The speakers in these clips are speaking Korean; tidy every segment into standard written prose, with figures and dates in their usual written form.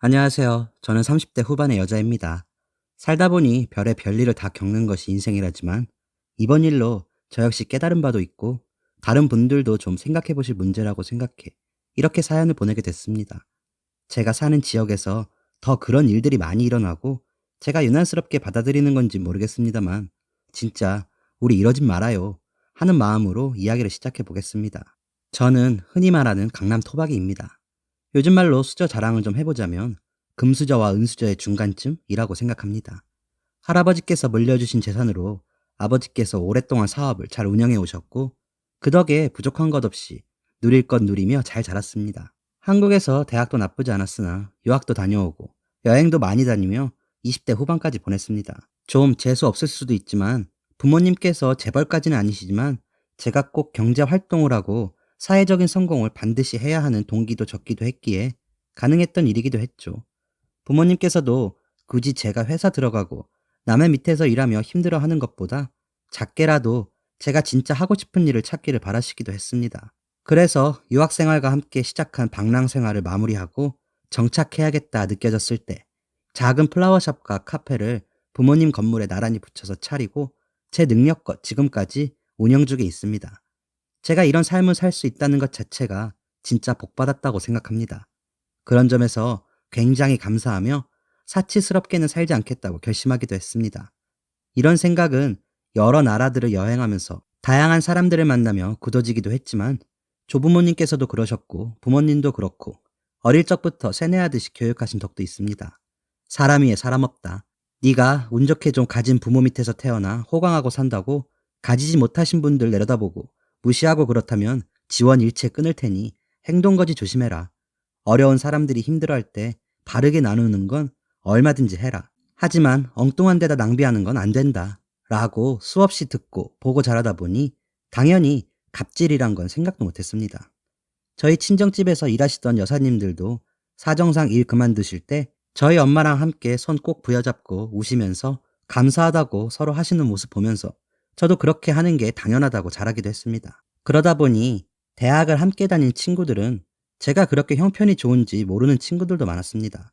안녕하세요. 저는 30대 후반의 여자입니다. 살다 보니 별의 별일을 다 겪는 것이 인생이라지만 이번 일로 저 역시 깨달은 바도 있고 다른 분들도 좀 생각해 보실 문제라고 생각해 이렇게 사연을 보내게 됐습니다. 제가 사는 지역에서 더 그런 일들이 많이 일어나고 제가 유난스럽게 받아들이는 건지 모르겠습니다만 진짜 우리 이러진 말아요 하는 마음으로 이야기를 시작해 보겠습니다. 저는 흔히 말하는 강남 토박이입니다. 요즘 말로 수저 자랑을 좀 해보자면 금수저와 은수저의 중간쯤이라고 생각합니다. 할아버지께서 물려주신 재산으로 아버지께서 오랫동안 사업을 잘 운영해 오셨고 그 덕에 부족한 것 없이 누릴 것 누리며 잘 자랐습니다. 한국에서 대학도 나쁘지 않았으나 유학도 다녀오고 여행도 많이 다니며 20대 후반까지 보냈습니다. 좀 재수 없을 수도 있지만 부모님께서 재벌까지는 아니시지만 제가 꼭 경제 활동을 하고 사회적인 성공을 반드시 해야 하는 동기도 적기도 했기에 가능했던 일이기도 했죠. 부모님께서도 굳이 제가 회사 들어가고 남의 밑에서 일하며 힘들어하는 것보다 작게라도 제가 진짜 하고 싶은 일을 찾기를 바라시기도 했습니다. 그래서 유학생활과 함께 시작한 방랑 생활을 마무리하고 정착해야겠다 느껴졌을 때 작은 플라워샵과 카페를 부모님 건물에 나란히 붙여서 차리고 제 능력껏 지금까지 운영 중에 있습니다. 제가 이런 삶을 살 수 있다는 것 자체가 진짜 복받았다고 생각합니다. 그런 점에서 굉장히 감사하며 사치스럽게는 살지 않겠다고 결심하기도 했습니다. 이런 생각은 여러 나라들을 여행하면서 다양한 사람들을 만나며 굳어지기도 했지만 조부모님께서도 그러셨고 부모님도 그렇고 어릴 적부터 세뇌하듯이 교육하신 덕도 있습니다. 사람 위에 사람 없다. 네가 운 좋게 좀 가진 부모 밑에서 태어나 호강하고 산다고 가지지 못하신 분들 내려다보고 무시하고 그렇다면 지원 일체 끊을 테니 행동거지 조심해라. 어려운 사람들이 힘들어할 때 바르게 나누는 건 얼마든지 해라. 하지만 엉뚱한 데다 낭비하는 건 안 된다. 라고 수없이 듣고 보고 자라다 보니 당연히 갑질이란 건 생각도 못했습니다. 저희 친정집에서 일하시던 여사님들도 사정상 일 그만두실 때 저희 엄마랑 함께 손 꼭 부여잡고 우시면서 감사하다고 서로 하시는 모습 보면서 저도 그렇게 하는 게 당연하다고 잘하기도 했습니다. 그러다 보니 대학을 함께 다닌 친구들은 제가 그렇게 형편이 좋은지 모르는 친구들도 많았습니다.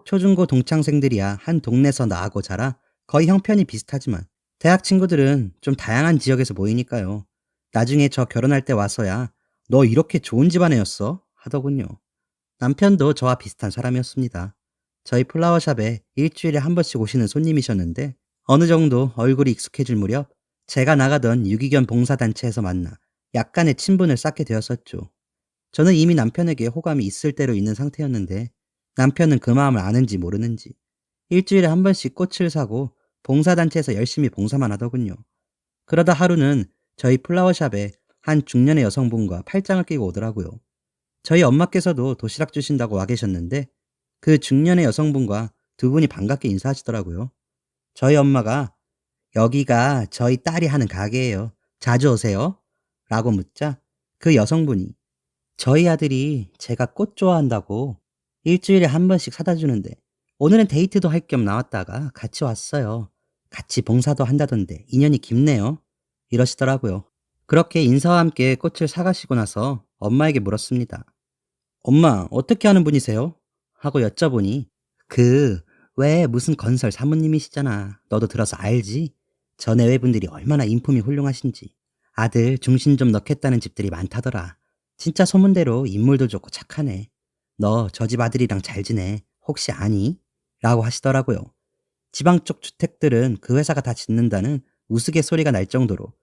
초중고 동창생들이야 한 동네에서 나하고 자라 거의 형편이 비슷하지만 대학 친구들은 좀 다양한 지역에서 모이니까요. 나중에 저 결혼할 때 와서야 너 이렇게 좋은 집안애였어? 하더군요. 남편도 저와 비슷한 사람이었습니다. 저희 플라워샵에 일주일에 한 번씩 오시는 손님이셨는데 어느 정도 얼굴이 익숙해질 무렵 제가 나가던 유기견 봉사단체에서 만나 약간의 친분을 쌓게 되었었죠. 저는 이미 남편에게 호감이 있을 대로 있는 상태였는데 남편은 그 마음을 아는지 모르는지 일주일에 한 번씩 꽃을 사고 봉사단체에서 열심히 봉사만 하더군요. 그러다 하루는 저희 플라워샵에 한 중년의 여성분과 팔짱을 끼고 오더라고요. 저희 엄마께서도 도시락 주신다고 와 계셨는데 그 중년의 여성분과 두 분이 반갑게 인사하시더라고요. 저희 엄마가 여기가 저희 딸이 하는 가게예요. 자주 오세요. 라고 묻자 그 여성분이 저희 아들이 제가 꽃 좋아한다고 일주일에 한 번씩 사다 주는데 오늘은 데이트도 할 겸 나왔다가 같이 왔어요. 같이 봉사도 한다던데 인연이 깊네요. 이러시더라고요. 그렇게 인사와 함께 꽃을 사가시고 나서 엄마에게 물었습니다. 엄마, 어떻게 하는 분이세요? 하고 여쭤보니 그, 왜 무슨 건설 사모님이시잖아. 너도 들어서 알지? 전 애외분들이 얼마나 인품이 훌륭하신지. 아들 중심 좀 넣겠다는 집들이 많다더라. 진짜 소문대로 인물도 좋고 착하네. 너 저 집 아들이랑 잘 지내. 혹시 아니? 라고 하시더라고요. 지방 쪽 주택들은 그 회사가 다 짓는다는 우스갯소리가 날 정도로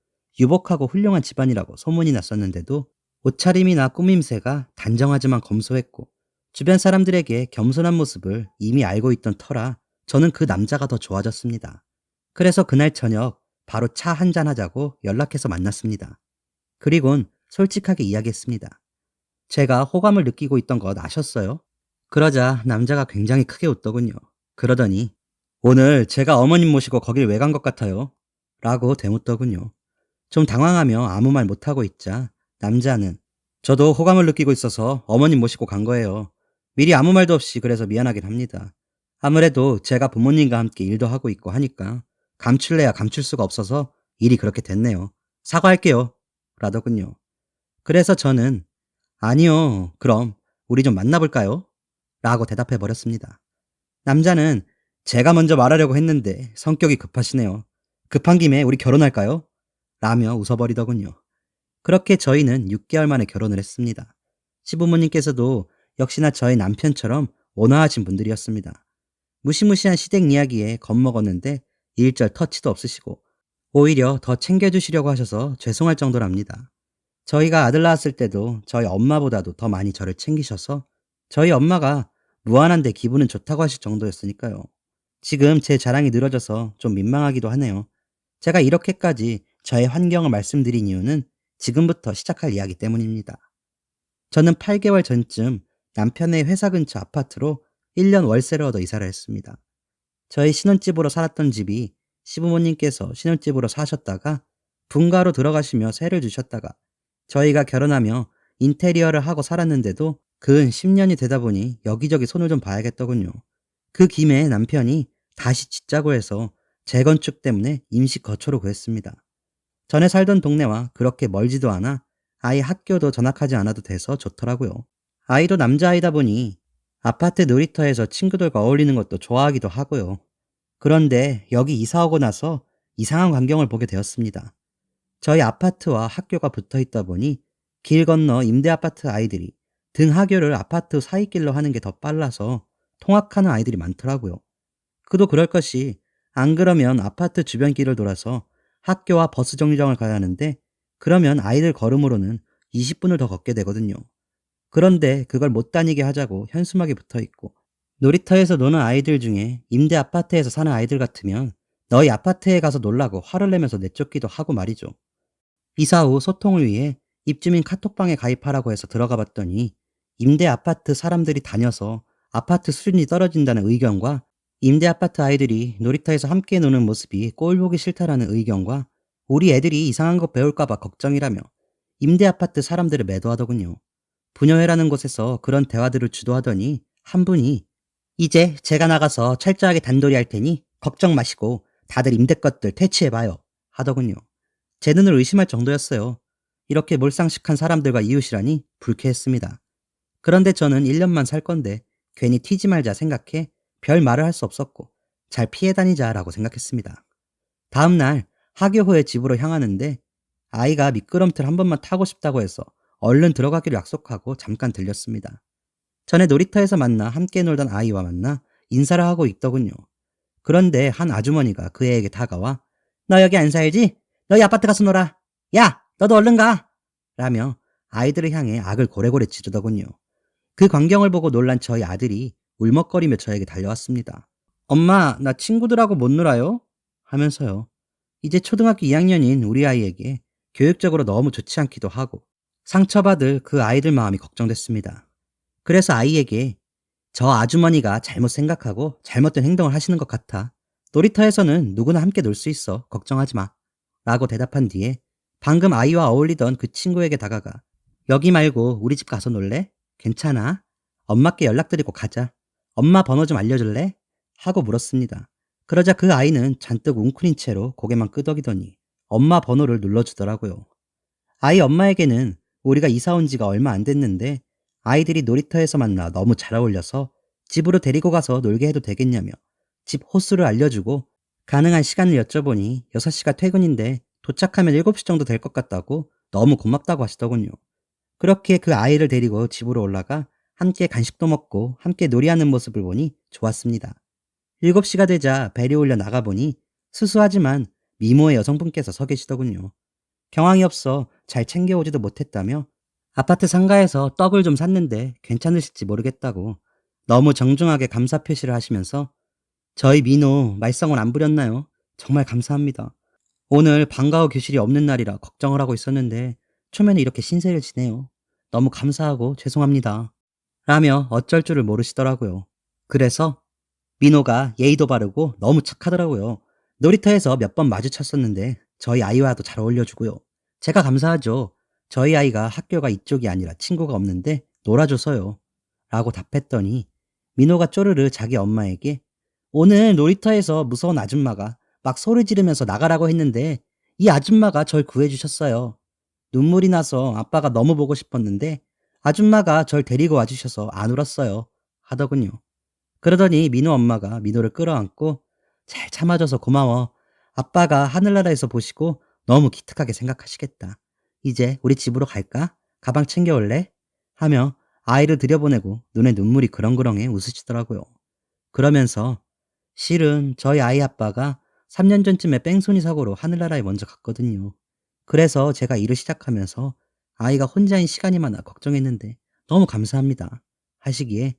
유복하고 훌륭한 집안이라고 소문이 났었는데도 옷차림이나 꾸밈새가 단정하지만 검소했고 주변 사람들에게 겸손한 모습을 이미 알고 있던 터라 저는 그 남자가 더 좋아졌습니다. 그래서 그날 저녁 바로 차 한잔 하자고 연락해서 만났습니다. 그리곤 솔직하게 이야기했습니다. 제가 호감을 느끼고 있던 것 아셨어요? 그러자 남자가 굉장히 크게 웃더군요. 그러더니 오늘 제가 어머님 모시고 거길 왜 간 것 같아요? 라고 되묻더군요. 좀 당황하며 아무 말 못하고 있자 남자는 저도 호감을 느끼고 있어서 어머님 모시고 간 거예요. 미리 아무 말도 없이 그래서 미안하긴 합니다. 아무래도 제가 부모님과 함께 일도 하고 있고 하니까 감출래야 감출 수가 없어서 일이 그렇게 됐네요. 사과할게요. 라더군요. 그래서 저는 아니요. 그럼 우리 좀 만나볼까요? 라고 대답해 버렸습니다. 남자는 제가 먼저 말하려고 했는데 성격이 급하시네요. 급한 김에 우리 결혼할까요? 라며 웃어버리더군요. 그렇게 저희는 6개월 만에 결혼을 했습니다. 시부모님께서도 역시나 저희 남편처럼 온화하신 분들이었습니다. 무시무시한 시댁 이야기에 겁먹었는데 일절 터치도 없으시고 오히려 더 챙겨주시려고 하셔서 죄송할 정도랍니다. 저희가 아들 낳았을 때도 저희 엄마보다도 더 많이 저를 챙기셔서 저희 엄마가 무한한데 기분은 좋다고 하실 정도였으니까요. 지금 제 자랑이 늘어져서 좀 민망하기도 하네요. 제가 이렇게까지 저의 환경을 말씀드린 이유는 지금부터 시작할 이야기 때문입니다. 저는 8개월 전쯤 남편의 회사 근처 아파트로 1년 월세를 얻어 이사를 했습니다. 저희 신혼집으로 살았던 집이 시부모님께서 신혼집으로 사셨다가 분가로 들어가시며 세를 주셨다가 저희가 결혼하며 인테리어를 하고 살았는데도 근 10년이 되다 보니 여기저기 손을 좀 봐야겠더군요. 그 김에 남편이 다시 짓자고 해서 재건축 때문에 임시 거처로 구했습니다. 전에 살던 동네와 그렇게 멀지도 않아 아이 학교도 전학하지 않아도 돼서 좋더라고요. 아이도 남자아이다 보니 아파트 놀이터에서 친구들과 어울리는 것도 좋아하기도 하고요. 그런데 여기 이사 오고 나서 이상한 광경을 보게 되었습니다. 저희 아파트와 학교가 붙어 있다 보니 길 건너 임대 아파트 아이들이 등하교를 아파트 사이길로 하는 게 더 빨라서 통학하는 아이들이 많더라고요. 그도 그럴 것이 안 그러면 아파트 주변 길을 돌아서 학교와 버스 정류장을 가야 하는데 그러면 아이들 걸음으로는 20분을 더 걷게 되거든요. 그런데 그걸 못 다니게 하자고 현수막이 붙어 있고 놀이터에서 노는 아이들 중에 임대 아파트에서 사는 아이들 같으면 너희 아파트에 가서 놀라고 화를 내면서 내쫓기도 하고 말이죠. 이사 후 소통을 위해 입주민 카톡방에 가입하라고 해서 들어가 봤더니 임대 아파트 사람들이 다녀서 아파트 수준이 떨어진다는 의견과 임대 아파트 아이들이 놀이터에서 함께 노는 모습이 꼴 보기 싫다라는 의견과 우리 애들이 이상한 거 배울까봐 걱정이라며 임대 아파트 사람들을 매도하더군요. 부녀회라는 곳에서 그런 대화들을 주도하더니 한 분이 이제 제가 나가서 철저하게 단돌이 할 테니 걱정 마시고 다들 임대 것들 퇴치해봐요 하더군요. 제 눈을 의심할 정도였어요. 이렇게 몰상식한 사람들과 이웃이라니 불쾌했습니다. 그런데 저는 1년만 살 건데 괜히 튀지 말자 생각해 별 말을 할 수 없었고 잘 피해 다니자라고 생각했습니다. 다음 날 하교 후에 집으로 향하는데 아이가 미끄럼틀 한 번만 타고 싶다고 해서 얼른 들어가기로 약속하고 잠깐 들렸습니다. 전에 놀이터에서 만나 함께 놀던 아이와 만나 인사를 하고 있더군요. 그런데 한 아주머니가 그 애에게 다가와 너 여기 안 살지? 너희 아파트 가서 놀아. 야, 너도 얼른 가. 라며 아이들을 향해 악을 고래고래 지르더군요. 그 광경을 보고 놀란 저희 아들이 울먹거리며 저에게 달려왔습니다. 엄마, 나 친구들하고 못 놀아요? 하면서요. 이제 초등학교 2학년인 우리 아이에게 교육적으로 너무 좋지 않기도 하고 상처받을 그 아이들 마음이 걱정됐습니다. 그래서 아이에게 저 아주머니가 잘못 생각하고 잘못된 행동을 하시는 것 같아. 놀이터에서는 누구나 함께 놀 수 있어. 걱정하지 마. 라고 대답한 뒤에 방금 아이와 어울리던 그 친구에게 다가가 여기 말고 우리 집 가서 놀래? 괜찮아. 엄마께 연락드리고 가자. 엄마 번호 좀 알려줄래? 하고 물었습니다. 그러자 그 아이는 잔뜩 웅크린 채로 고개만 끄덕이더니 엄마 번호를 눌러주더라고요. 아이 엄마에게는 우리가 이사 온 지가 얼마 안 됐는데 아이들이 놀이터에서 만나 너무 잘 어울려서 집으로 데리고 가서 놀게 해도 되겠냐며 집 호수를 알려주고 가능한 시간을 여쭤보니 6시가 퇴근인데 도착하면 7시 정도 될 것 같다고 너무 고맙다고 하시더군요. 그렇게 그 아이를 데리고 집으로 올라가 함께 간식도 먹고 함께 놀이하는 모습을 보니 좋았습니다. 7시가 되자 벨이 울려 나가보니 수수하지만 미모의 여성분께서 서 계시더군요. 경황이 없어 잘 챙겨오지도 못했다며 아파트 상가에서 떡을 좀 샀는데 괜찮으실지 모르겠다고 너무 정중하게 감사 표시를 하시면서 저희 민호 말썽을 안 부렸나요? 정말 감사합니다. 오늘 방과 후 교실이 없는 날이라 걱정을 하고 있었는데 초면에 이렇게 신세를 지네요. 너무 감사하고 죄송합니다. 라며 어쩔 줄을 모르시더라고요. 그래서 민호가 예의도 바르고 너무 착하더라고요. 놀이터에서 몇 번 마주쳤었는데 저희 아이와도 잘 어울려주고요. 제가 감사하죠. 저희 아이가 학교가 이쪽이 아니라 친구가 없는데 놀아줘서요. 라고 답했더니 민호가 쪼르르 자기 엄마에게 오늘 놀이터에서 무서운 아줌마가 막 소리 지르면서 나가라고 했는데 이 아줌마가 절 구해주셨어요. 눈물이 나서 아빠가 너무 보고 싶었는데 아줌마가 절 데리고 와주셔서 안 울었어요. 하더군요. 그러더니 민호 엄마가 민호를 끌어안고 잘 참아줘서 고마워. 아빠가 하늘나라에서 보시고 너무 기특하게 생각하시겠다. 이제 우리 집으로 갈까? 가방 챙겨올래? 하며 아이를 들여보내고 눈에 눈물이 그렁그렁해 웃으시더라고요. 그러면서 실은 저희 아이 아빠가 3년 전쯤에 뺑소니 사고로 하늘나라에 먼저 갔거든요. 그래서 제가 일을 시작하면서 아이가 혼자인 시간이 많아 걱정했는데 너무 감사합니다. 하시기에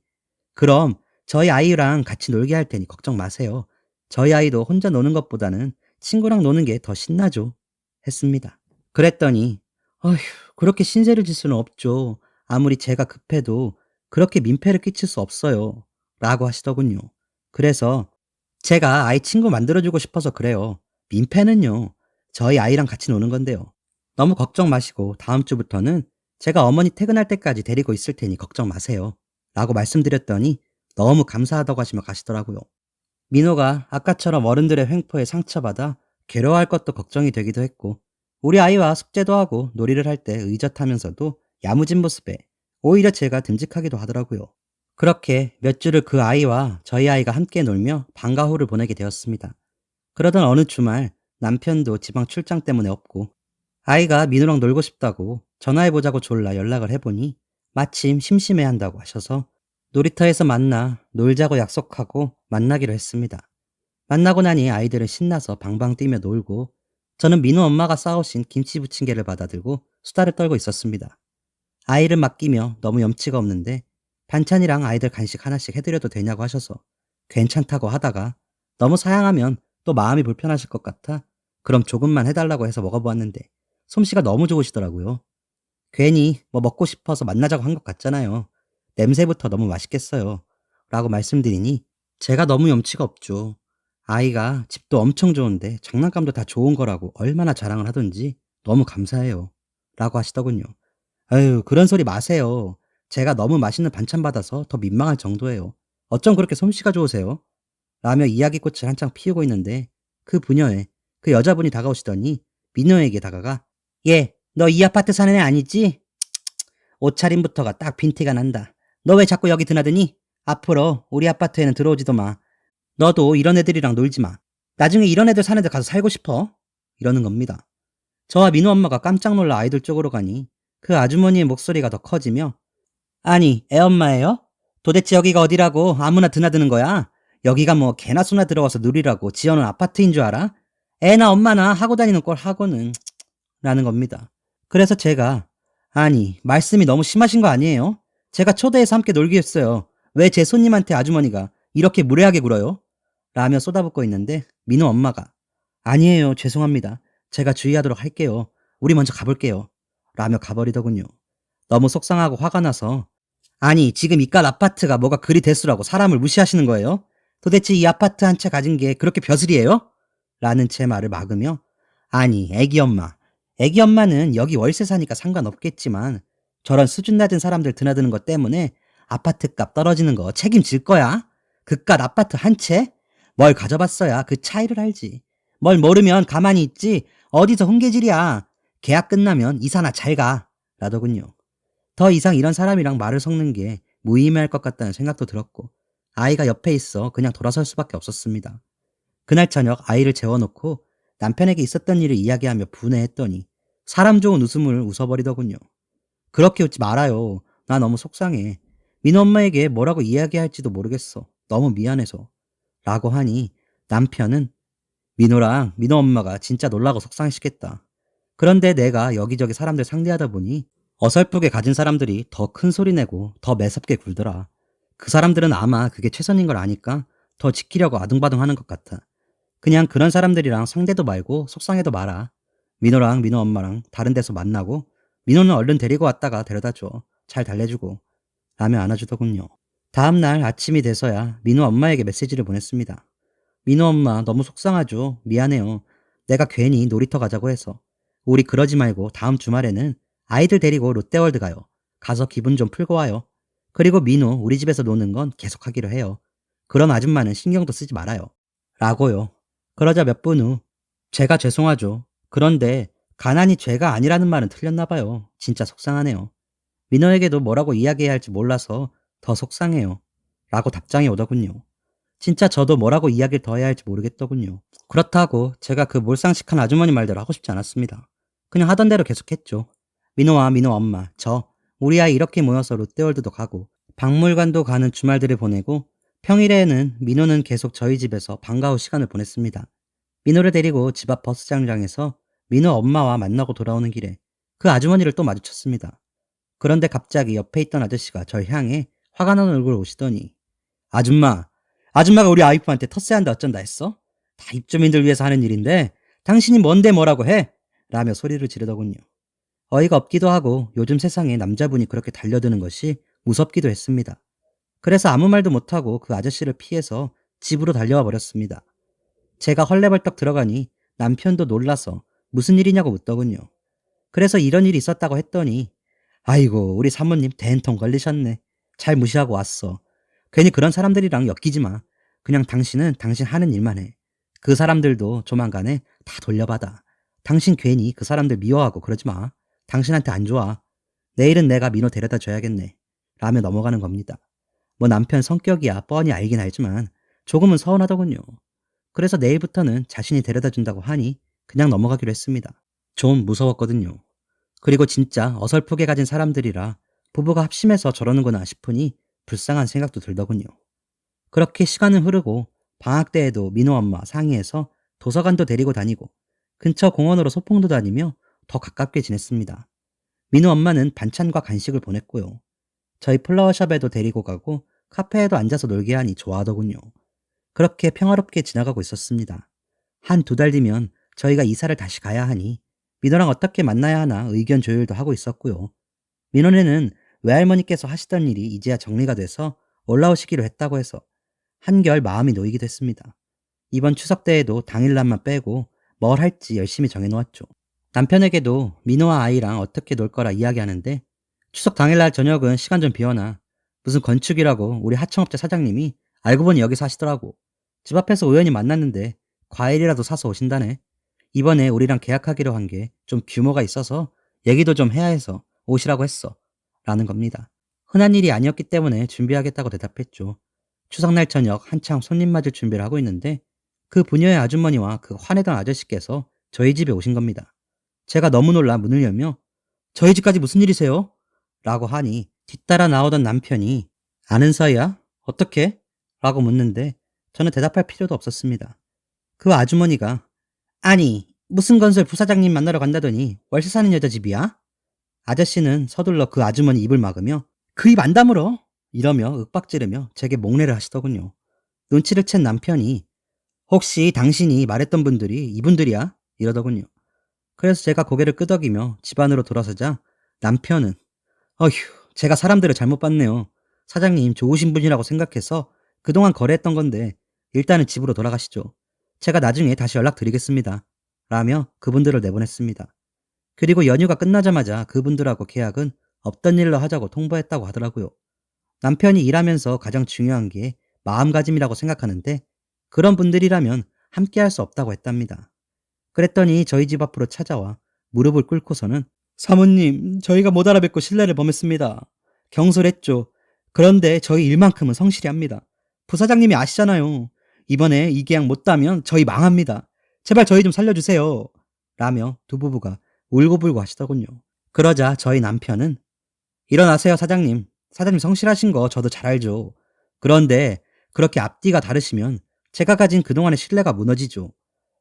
그럼 저희 아이랑 같이 놀게 할 테니 걱정 마세요. 저희 아이도 혼자 노는 것보다는 친구랑 노는 게 더 신나죠. 했습니다. 그랬더니 어휴, 그렇게 신세를 질 수는 없죠. 아무리 제가 급해도 그렇게 민폐를 끼칠 수 없어요. 라고 하시더군요. 그래서 제가 아이 친구 만들어주고 싶어서 그래요. 민폐는요. 저희 아이랑 같이 노는 건데요. 너무 걱정 마시고 다음 주부터는 제가 어머니 퇴근할 때까지 데리고 있을 테니 걱정 마세요. 라고 말씀드렸더니 너무 감사하다고 하시며 가시더라고요. 민호가 아까처럼 어른들의 횡포에 상처받아 괴로워할 것도 걱정이 되기도 했고, 우리 아이와 숙제도 하고 놀이를 할 때 의젓하면서도 야무진 모습에 오히려 제가 듬직하기도 하더라고요. 그렇게 몇 주를 그 아이와 저희 아이가 함께 놀며 방과 후를 보내게 되었습니다. 그러던 어느 주말 남편도 지방 출장 때문에 없고 아이가 민호랑 놀고 싶다고 전화해보자고 졸라 연락을 해보니 마침 심심해한다고 하셔서 놀이터에서 만나 놀자고 약속하고 만나기로 했습니다. 만나고 나니 아이들은 신나서 방방 뛰며 놀고 저는 민호 엄마가 싸우신 김치 부침개를 받아들고 수다를 떨고 있었습니다. 아이를 맡기며 너무 염치가 없는데 반찬이랑 아이들 간식 하나씩 해드려도 되냐고 하셔서 괜찮다고 하다가 너무 사양하면 또 마음이 불편하실 것 같아 그럼 조금만 해달라고 해서 먹어보았는데 솜씨가 너무 좋으시더라고요. 괜히 뭐 먹고 싶어서 만나자고 한 것 같잖아요. 냄새부터 너무 맛있겠어요. 라고 말씀드리니 제가 너무 염치가 없죠. 아이가 집도 엄청 좋은데 장난감도 다 좋은 거라고 얼마나 자랑을 하던지 너무 감사해요. 라고 하시더군요. 아유, 그런 소리 마세요. 제가 너무 맛있는 반찬 받아서 더 민망할 정도예요. 어쩜 그렇게 솜씨가 좋으세요? 라며 이야기꽃을 한창 피우고 있는데 그 부녀에 그 여자분이 다가오시더니 민호에게 다가가 얘, 너 이 아파트 사는 애 아니지? 옷차림부터가 딱 빈티가 난다. 너 왜 자꾸 여기 드나드니? 앞으로 우리 아파트에는 들어오지도 마. 너도 이런 애들이랑 놀지 마. 나중에 이런 애들 사는 데 가서 살고 싶어? 이러는 겁니다. 저와 민호 엄마가 깜짝 놀라 아이들 쪽으로 가니 그 아주머니의 목소리가 더 커지며 아니, 애엄마예요? 도대체 여기가 어디라고 아무나 드나드는 거야? 여기가 뭐 개나 소나 들어와서 누리라고 지어놓은 아파트인 줄 알아? 애나 엄마나 하고 다니는 꼴 하고는 라는 겁니다. 그래서 제가 아니, 말씀이 너무 심하신 거 아니에요? 제가 초대해서 함께 놀기 했어요. 왜 제 손님한테 아주머니가 이렇게 무례하게 굴어요? 라며 쏟아붓고 있는데 민호 엄마가 아니에요, 죄송합니다. 제가 주의하도록 할게요. 우리 먼저 가볼게요. 라며 가버리더군요. 너무 속상하고 화가 나서 아니, 지금 이깟 아파트가 뭐가 그리 대수라고 사람을 무시하시는 거예요? 도대체 이 아파트 한 채 가진 게 그렇게 벼슬이에요? 라는 제 말을 막으며 아니, 애기 엄마. 애기 엄마는 여기 월세 사니까 상관없겠지만 저런 수준 낮은 사람들 드나드는 것 때문에 아파트 값 떨어지는 거 책임질 거야? 그깟 아파트 한 채? 뭘 가져봤어야 그 차이를 알지. 뭘 모르면 가만히 있지. 어디서 훈계질이야. 계약 끝나면 이사나 잘 가. 라더군요. 더 이상 이런 사람이랑 말을 섞는 게 무의미할 것 같다는 생각도 들었고 아이가 옆에 있어 그냥 돌아설 수밖에 없었습니다. 그날 저녁 아이를 재워놓고 남편에게 있었던 일을 이야기하며 분해했더니 사람 좋은 웃음을 웃어버리더군요. 그렇게 웃지 말아요. 나 너무 속상해. 민호 엄마에게 뭐라고 이야기할지도 모르겠어. 너무 미안해서. 라고 하니 남편은 민호랑 민호 엄마가 진짜 놀라고 속상하시겠다. 그런데 내가 여기저기 사람들 상대하다 보니 어설프게 가진 사람들이 더 큰 소리 내고 더 매섭게 굴더라. 그 사람들은 아마 그게 최선인 걸 아니까 더 지키려고 아둥바둥 하는 것 같아. 그냥 그런 사람들이랑 상대도 말고 속상해도 마라. 민호랑 민호 엄마랑 다른 데서 만나고 민호는 얼른 데리고 왔다가 데려다 줘. 잘 달래주고. 라며 안아주더군요. 다음날 아침이 돼서야 민호 엄마에게 메시지를 보냈습니다. 민호 엄마 너무 속상하죠. 미안해요. 내가 괜히 놀이터 가자고 해서. 우리 그러지 말고 다음 주말에는 아이들 데리고 롯데월드 가요. 가서 기분 좀 풀고 와요. 그리고 민호 우리 집에서 노는 건 계속하기로 해요. 그런 아줌마는 신경도 쓰지 말아요. 라고요. 그러자 몇 분 후 제가 죄송하죠. 그런데 가난이 죄가 아니라는 말은 틀렸나 봐요. 진짜 속상하네요. 민호에게도 뭐라고 이야기해야 할지 몰라서 더 속상해요. 라고 답장이 오더군요. 진짜 저도 뭐라고 이야기를 더 해야 할지 모르겠더군요. 그렇다고 제가 그 몰상식한 아주머니 말대로 하고 싶지 않았습니다. 그냥 하던 대로 계속했죠. 민호와 민호 엄마, 저, 우리 아이 이렇게 모여서 롯데월드도 가고 박물관도 가는 주말들을 보내고 평일에는 민호는 계속 저희 집에서 방과 후 시간을 보냈습니다. 민호를 데리고 집 앞 버스 정류장에서 민호 엄마와 만나고 돌아오는 길에 그 아주머니를 또 마주쳤습니다. 그런데 갑자기 옆에 있던 아저씨가 절 향해 화가 나는 얼굴을 오시더니 아줌마, 아줌마가 우리 아이프한테 텃세한다 어쩐다 했어? 다 입주민들 위해서 하는 일인데 당신이 뭔데 뭐라고 해? 라며 소리를 지르더군요. 어이가 없기도 하고 요즘 세상에 남자분이 그렇게 달려드는 것이 무섭기도 했습니다. 그래서 아무 말도 못하고 그 아저씨를 피해서 집으로 달려와 버렸습니다. 제가 헐레벌떡 들어가니 남편도 놀라서 무슨 일이냐고 묻더군요. 그래서 이런 일이 있었다고 했더니 아이고 우리 사모님 된통 걸리셨네. 잘 무시하고 왔어. 괜히 그런 사람들이랑 엮이지 마. 그냥 당신은 당신 하는 일만 해. 그 사람들도 조만간에 다 돌려받아. 당신 괜히 그 사람들 미워하고 그러지 마. 당신한테 안 좋아. 내일은 내가 민호 데려다 줘야겠네. 라며 넘어가는 겁니다. 뭐 남편 성격이야 뻔히 알긴 알지만 조금은 서운하더군요. 그래서 내일부터는 자신이 데려다 준다고 하니 그냥 넘어가기로 했습니다. 좀 무서웠거든요. 그리고 진짜 어설프게 가진 사람들이라 부부가 합심해서 저러는구나 싶으니 불쌍한 생각도 들더군요. 그렇게 시간은 흐르고 방학 때에도 민호 엄마 상의해서 도서관도 데리고 다니고 근처 공원으로 소풍도 다니며 더 가깝게 지냈습니다. 민호 엄마는 반찬과 간식을 보냈고요. 저희 플라워샵에도 데리고 가고 카페에도 앉아서 놀게 하니 좋아하더군요. 그렇게 평화롭게 지나가고 있었습니다. 한 두 달 뒤면 저희가 이사를 다시 가야 하니 민호랑 어떻게 만나야 하나 의견 조율도 하고 있었고요. 민호네는 외할머니께서 하시던 일이 이제야 정리가 돼서 올라오시기로 했다고 해서 한결 마음이 놓이기도 했습니다. 이번 추석 때에도 당일날만 빼고 뭘 할지 열심히 정해놓았죠. 남편에게도 민호와 아이랑 어떻게 놀 거라 이야기하는데 추석 당일날 저녁은 시간 좀 비워놔. 무슨 건축이라고 우리 하청업체 사장님이 알고 보니 여기서 하시더라고. 집 앞에서 우연히 만났는데 과일이라도 사서 오신다네. 이번에 우리랑 계약하기로 한 게 좀 규모가 있어서 얘기도 좀 해야 해서 오시라고 했어. 라는 겁니다. 흔한 일이 아니었기 때문에 준비하겠다고 대답했죠. 추석날 저녁 한창 손님 맞을 준비를 하고 있는데 그 부녀의 아주머니와 그 화내던 아저씨께서 저희 집에 오신 겁니다. 제가 너무 놀라 문을 열며 저희 집까지 무슨 일이세요? 라고 하니 뒤따라 나오던 남편이 아는 사이야? 어떻게? 라고 묻는데 저는 대답할 필요도 없었습니다. 그 아주머니가 아니 무슨 건설 부사장님 만나러 간다더니 월세 사는 여자 집이야? 아저씨는 서둘러 그 아주머니 입을 막으며 그 입 안 다물어 이러며 윽박지르며 제게 목례를 하시더군요. 눈치를 챈 남편이 혹시 당신이 말했던 분들이 이분들이야? 이러더군요. 그래서 제가 고개를 끄덕이며 집 안으로 돌아서자 남편은 어휴 제가 사람들을 잘못 봤네요. 사장님 좋으신 분이라고 생각해서 그동안 거래했던 건데 일단은 집으로 돌아가시죠. 제가 나중에 다시 연락드리겠습니다. 라며 그분들을 내보냈습니다. 그리고 연휴가 끝나자마자 그분들하고 계약은 없던 일로 하자고 통보했다고 하더라고요. 남편이 일하면서 가장 중요한 게 마음가짐이라고 생각하는데 그런 분들이라면 함께 할 수 없다고 했답니다. 그랬더니 저희 집 앞으로 찾아와 무릎을 꿇고서는 사모님, 저희가 못 알아뵙고 신뢰를 범했습니다. 경솔했죠. 그런데 저희 일만큼은 성실히 합니다. 부사장님이 아시잖아요. 이번에 이 계약 못 따면 저희 망합니다. 제발 저희 좀 살려주세요. 라며 두 부부가 울고불고 하시더군요. 그러자 저희 남편은 일어나세요, 사장님. 사장님 성실하신 거 저도 잘 알죠. 그런데 그렇게 앞뒤가 다르시면 제가 가진 그동안의 신뢰가 무너지죠.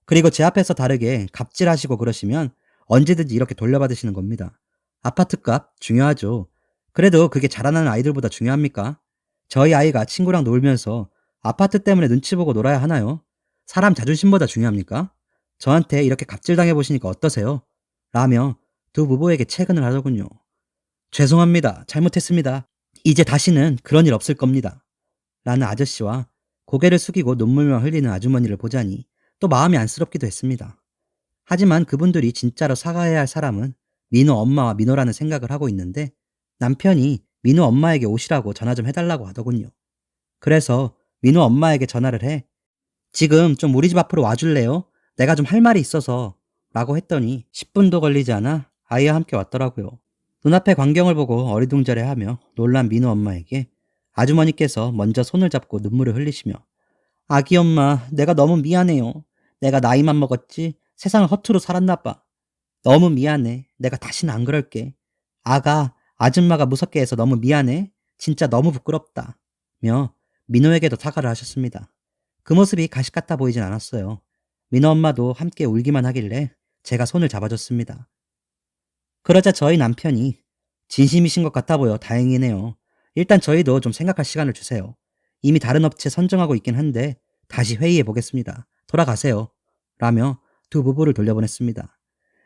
그리고 제 앞에서 다르게 갑질하시고 그러시면 언제든지 이렇게 돌려받으시는 겁니다. 아파트값 중요하죠. 그래도 그게 자라나는 아이들보다 중요합니까? 저희 아이가 친구랑 놀면서 아파트 때문에 눈치 보고 놀아야 하나요? 사람 자존심보다 중요합니까? 저한테 이렇게 갑질당해 보시니까 어떠세요? 라며 두 부부에게 채근을 하더군요. 죄송합니다. 잘못했습니다. 이제 다시는 그런 일 없을 겁니다. 라는 아저씨와 고개를 숙이고 눈물만 흘리는 아주머니를 보자니 또 마음이 안쓰럽기도 했습니다. 하지만 그분들이 진짜로 사과해야 할 사람은 민호 엄마와 민호라는 생각을 하고 있는데 남편이 민호 엄마에게 오시라고 전화 좀 해달라고 하더군요. 그래서 민호 엄마에게 전화를 해 지금 좀 우리 집 앞으로 와줄래요? 내가 좀 할 말이 있어서 라고 했더니 10분도 걸리지 않아 아이와 함께 왔더라고요. 눈앞의 광경을 보고 어리둥절해하며 놀란 민호 엄마에게 아주머니께서 먼저 손을 잡고 눈물을 흘리시며 아기 엄마, 내가 너무 미안해요. 내가 나이만 먹었지 세상을 허투루 살았나 봐. 너무 미안해. 내가 다시는 안 그럴게. 아줌마가 무섭게 해서 너무 미안해. 진짜 너무 부끄럽다. 며 민호에게도 사과를 하셨습니다. 그 모습이 가식 같아 보이진 않았어요. 민호 엄마도 함께 울기만 하길래 제가 손을 잡아줬습니다. 그러자 저희 남편이 진심이신 것 같아 보여 다행이네요. 일단 저희도 좀 생각할 시간을 주세요. 이미 다른 업체 선정하고 있긴 한데 다시 회의해 보겠습니다. 돌아가세요. 라며 두 부부를 돌려보냈습니다.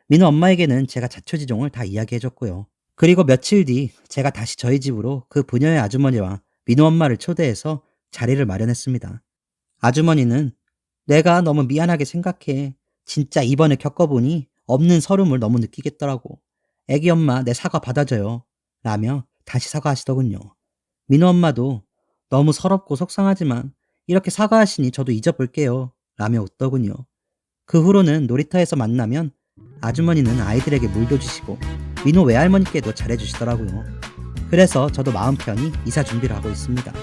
민호 엄마에게는 제가 자초지종을 다 이야기해줬고요. 그리고 며칠 뒤 제가 다시 저희 집으로 그 부녀의 아주머니와 민호 엄마를 초대해서 자리를 마련했습니다. 아주머니는 내가 너무 미안하게 생각해. 진짜 이번에 겪어보니 없는 서름을 너무 느끼겠더라고. 애기 엄마 내 사과 받아줘요. 라며 다시 사과하시더군요. 민호 엄마도 너무 서럽고 속상하지만 이렇게 사과하시니 저도 잊어볼게요. 라며 웃더군요. 그 후로는 놀이터에서 만나면 아주머니는 아이들에게 물도 주시고 민호 외할머니께도 잘해주시더라고요. 그래서 저도 마음 편히 이사 준비를 하고 있습니다.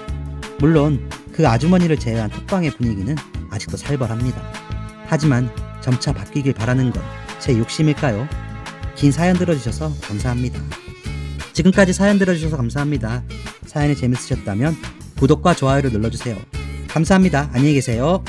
물론 그 아주머니를 제외한 톡방의 분위기는 아직도 살벌합니다. 하지만 점차 바뀌길 바라는 건 제 욕심일까요? 긴 사연 들어주셔서 감사합니다. 지금까지 사연 들어주셔서 감사합니다. 사연이 재밌으셨다면 구독과 좋아요를 눌러주세요. 감사합니다. 안녕히 계세요.